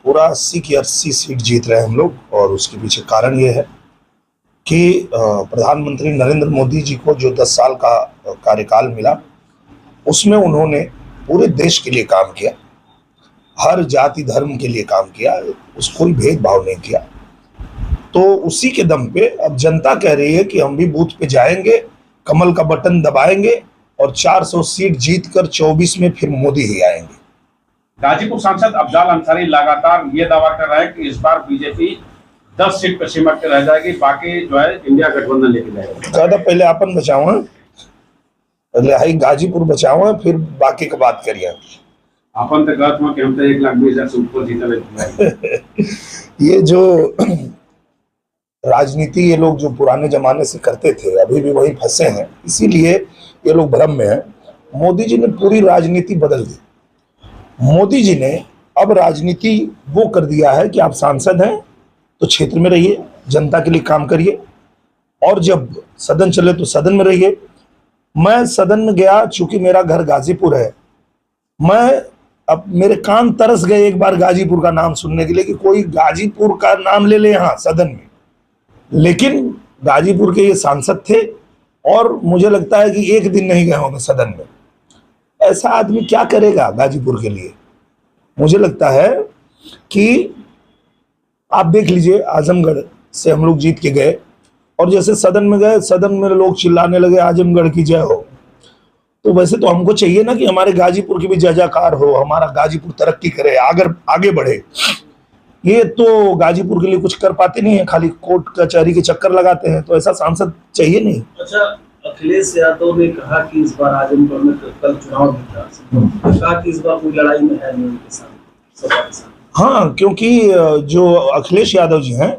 पूरा 80 की 80 सीट जीत रहे हैं हम लोग। और उसके पीछे कारण ये है कि प्रधानमंत्री नरेंद्र मोदी जी को जो 10 साल का कार्यकाल मिला, उसमें उन्होंने पूरे देश के लिए काम किया, हर जाति धर्म के लिए काम किया, कोई भेदभाव नहीं किया। तो उसी के दम पे अब जनता कह रही है कि हम भी बूथ पे जाएंगे, कमल का बटन दबाएंगे और 400 सीट जीतकर 24 में फिर मोदी ही आएंगे। गाजीपुर सांसद अफजाल अंसारी लगातार ये दावा कर रहे हैं कि इस बार बीजेपी 10 सीट पर सिमट के रह जाएगी, बाकी जो है इंडिया गठबंधन लेके जाएगा। ज्यादा पहले अपन बचाओ, पहले हाई गाजीपुर बचाओ, फिर बाकी की बात करिए। अपन तो कहते हैं कि हम तो 1,20,000 से ऊपर जीते। ये जो राजनीति ये लोग जो पुराने जमाने से करते थे, अभी भी वही फंसे हैं, इसीलिए ये लोग भ्रम में हैं। मोदी जी ने पूरी राजनीति बदल दी। मोदी जी ने अब राजनीति वो कर दिया है कि आप सांसद हैं तो क्षेत्र में रहिए, जनता के लिए काम करिए, और जब सदन चले तो सदन में रहिए। मैं सदन में गया, चूंकि मेरा घर गाजीपुर है, मैं अब मेरे कान तरस गए एक बार गाजीपुर का नाम सुनने के लिए कि कोई गाजीपुर का नाम ले ले यहाँ सदन में। लेकिन गाजीपुर के ये सांसद थे और मुझे लगता है कि एक दिन नहीं गए होंगे सदन में। ऐसा आदमी क्या करेगा गाजीपुर के लिए? मुझे लगता है कि आप देख लीजिए, आजमगढ़ से हम लोग जीत के गए और जैसे सदन में गए, सदन में लोग चिल्लाने लगे आजमगढ़ की जय हो। तो वैसे तो हमको चाहिए ना कि हमारे गाजीपुर की भी जय जयकार हो, हमारा गाजीपुर तरक्की करे, आगे बढ़े। ये तो गाजीपुर के लिए कुछ कर पाते नहीं है, खाली कोर्ट कचहरी के चक्कर लगाते हैं। तो ऐसा सांसद चाहिए नहीं। अच्छा, अखिलेश यादव ने कहा कि इस बार आजमगढ़ में कल चुनाव भी था, कहा कि इस बार कोई लड़ाई में है नहीं उनके साथ। हाँ, क्योंकि जो अखिलेश यादव जी हैं,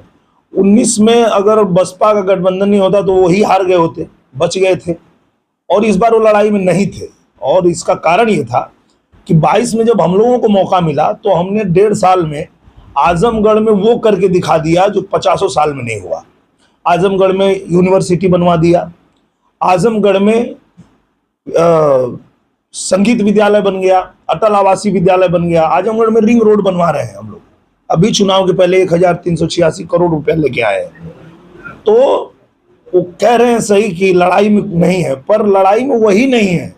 19 में अगर बसपा का गठबंधन नहीं होता तो वही हार गए होते, बच गए थे, और इस बार वो लड़ाई में नहीं थे। और इसका कारण ये था कि 22 में जब हम लोगों को मौका मिला तो हमने 1.5 साल में आजमगढ़ में वो करके दिखा दिया जो 50 साल में नहीं हुआ। आजमगढ़ में यूनिवर्सिटी बनवा दिया, आजमगढ़ में संगीत विद्यालय बन गया, अटल आवासीय विद्यालय बन गया, आजमगढ़ में रिंग रोड बनवा रहे हैं हम लोग। अभी चुनाव के पहले 1386 करोड़ रुपया लेके आए हैं। तो वो कह रहे हैं सही कि लड़ाई में नहीं है, पर लड़ाई में वही नहीं है,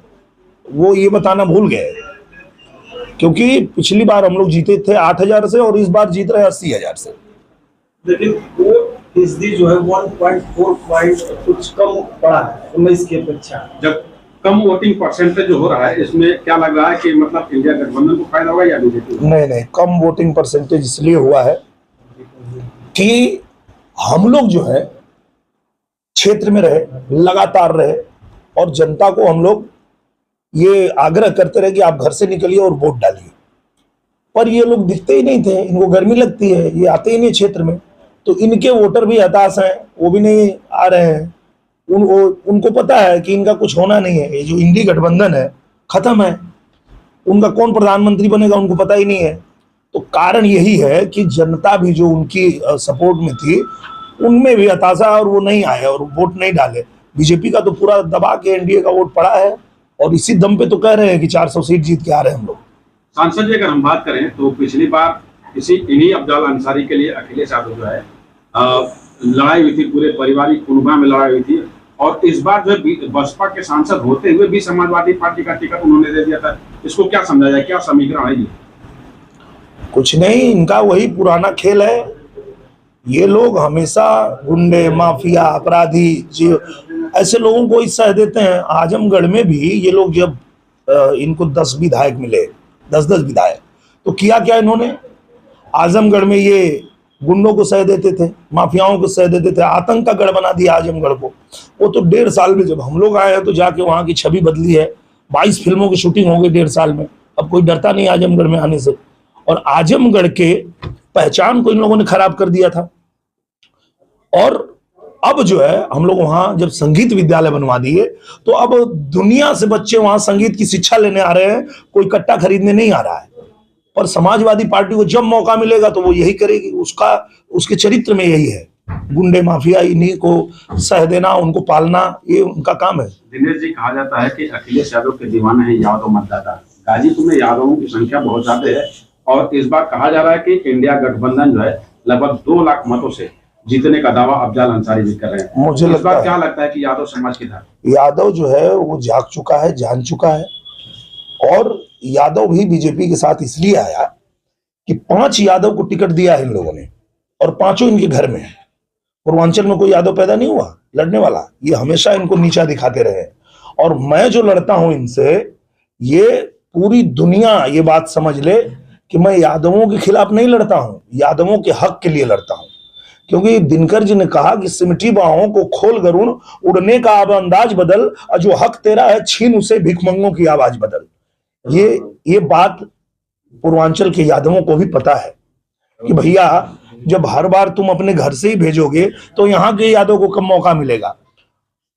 वो ये बताना भूल गए। क्योंकि पिछली बार हम लोग जीते थे 8,000 से और इस बार जीत रहे 80,000 से। लेकिन वो फीसदी जो है 1.4 पॉइंट कुछ कम पड़ा है 19 की अपेक्षा। जब कम वोटिंग परसेंटेज हो रहा है, इसमें क्या लग रहा है कि मतलब इंडिया गठबंधन को फायदा होगा या बीजेपी? नहीं, कम वोटिंग परसेंटेज इसलिए हुआ है कि हम लोग जो है क्षेत्र में रहे, लगातार रहे, और जनता को हम लोग ये आग्रह करते रहे कि आप घर से निकलिए और वोट डालिए। पर ये लोग दिखते ही नहीं थे, इनको गर्मी लगती है, ये आते ही नहीं क्षेत्र में। तो इनके वोटर भी हताश हैं, वो भी नहीं आ रहे हैं। उनको पता है कि इनका कुछ होना नहीं है, ये जो इंडी गठबंधन है खत्म है, उनका कौन प्रधानमंत्री बनेगा उनको पता ही नहीं है। तो कारण यही है कि जनता भी जो उनकी सपोर्ट में थी उनमें भी हताशा, और वो नहीं आए और वोट नहीं डाले। बीजेपी का तो पूरा दबा के एनडीए का वोट पड़ा है, और इसी दम पे तो कह रहे हैं कि 400 सीट जीत के आ रहे हैं हम लोग। सांसद जी, अगर हम बात करें तो पिछली बार इन्हीं अफजाल अंसारी के लिए अखिलेश यादव जो है लड़ाई हुई थी, पूरे पारिवारिक कुनबा में लड़ाई हुई थी, और इस बार जो बसपा के सांसद होते हुए भी समाजवादी पार्टी का टिकट उन्होंने दे दिया था। इसको क्या समझा जाए, क्या समीकरण है ये? कुछ नहीं, इनका वही पुराना खेल है। ये लोग हमेशा गुंडे, माफिया, अपराधी जो ऐसे लोगों को ही सह देते हैं। आजमगढ़ में भी ये लोग जब इनको 10 विधायक मिले, 10-10 विधायक, तो किया क्या इन्होंने? आजमगढ़ में ये गुंडों को सह देते थे, माफियाओं को सह देते थे, आतंक का गढ़ बना दिया आजमगढ़ को। वो तो 1.5 साल में जब हम लोग आए हैं तो जाके वहाँ की छवि बदली है। 22 फिल्मों की शूटिंग हो गई 1.5 साल में। अब कोई डरता नहीं आजमगढ़ में आने से, और आजमगढ़ के पहचान को इन लोगों ने खराब कर दिया था। और अब जो है हम लोग वहां जब संगीत विद्यालय बनवा दिए तो अब दुनिया से बच्चे वहां संगीत की शिक्षा लेने आ रहे हैं, कोई कट्टा खरीदने नहीं आ रहा है। पर समाजवादी पार्टी को जब मौका मिलेगा तो वो यही करेगी, उसके चरित्र में यही है। गुंडे, माफिया, इन्हीं को सह देना, उनको पालना, ये उनका काम है। दिनेश जी, कहा जाता है कि अखिलेश यादव के दीवाने हैं यादव मतदाता। गाजीपुर में यादवों की संख्या बहुत ज्यादा है और इस बार कहा जा रहा है कि इंडिया गठबंधन जो है लगभग 2 लाख मतों से जीतने का दावा अफजाल अंसारी जी कर रहे हैं। मुझे इस लगता बार है क्या लगता है कि यादव समाज किधर? यादव जो है वो जाग चुका है, जान चुका है। और यादव भी बीजेपी के साथ इसलिए आया कि 5 यादव को टिकट दिया है इन लोगों ने और 5 इनके घर में है। पूर्वांचल में कोई यादव पैदा नहीं हुआ लड़ने वाला, ये हमेशा इनको नीचा दिखाते रहे। और मैं जो लड़ता हूं इनसे, ये पूरी दुनिया ये बात समझ ले कि मैं यादवों के खिलाफ नहीं लड़ता हूं, यादवों के हक के लिए लड़ता हूं। क्योंकि दिनकर जी ने कहा कि सिमटी बाहों को खोल गरुण, उड़ने का अब अंदाज बदल, और जो हक तेरा है छीन उसे भिखमंगों की आवाज बदल। ये बात पूर्वांचल के यादवों को भी पता है कि भैया जब हर बार तुम अपने घर से ही भेजोगे तो यहाँ के यादव को कम मौका मिलेगा।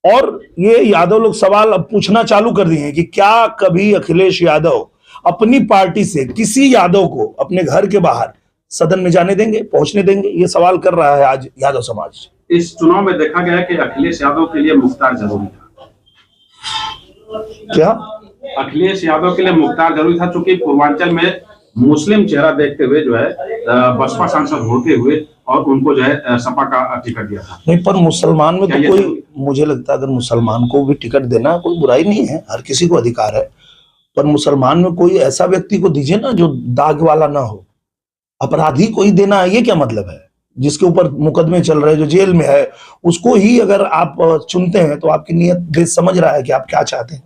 और ये यादव लोग सवाल अब पूछना चालू कर दिए हैं कि क्या कभी अखिलेश यादव अपनी पार्टी से किसी यादव को अपने घर के बाहर सदन में जाने देंगे, पहुंचने देंगे? ये सवाल कर रहा है आज यादव समाज। इस चुनाव में देखा गया कि अखिलेश यादव के लिए मुख्तार जरूरी था। क्या अखिलेश यादव के लिए मुख्तार जरूरी था, क्योंकि पूर्वांचल में मुस्लिम चेहरा देखते हुए जो है बसपा सांसद होते हुए और उनको जो है सपा का टिकट दिया था। नहीं, पर मुसलमान में तो कोई, मुझे लगता है अगर मुसलमान को भी टिकट देना कोई बुराई नहीं है, हर किसी को अधिकार है। पर मुसलमान में कोई ऐसा व्यक्ति को दीजिए ना जो दाग वाला ना हो, अपराधी को ही देना, ये क्या मतलब है? जिसके ऊपर मुकदमे चल रहे हैं, जो जेल में है, उसको ही अगर आप चुनते हैं तो आपकी नीयत देश समझ रहा है कि आप क्या चाहते हैं।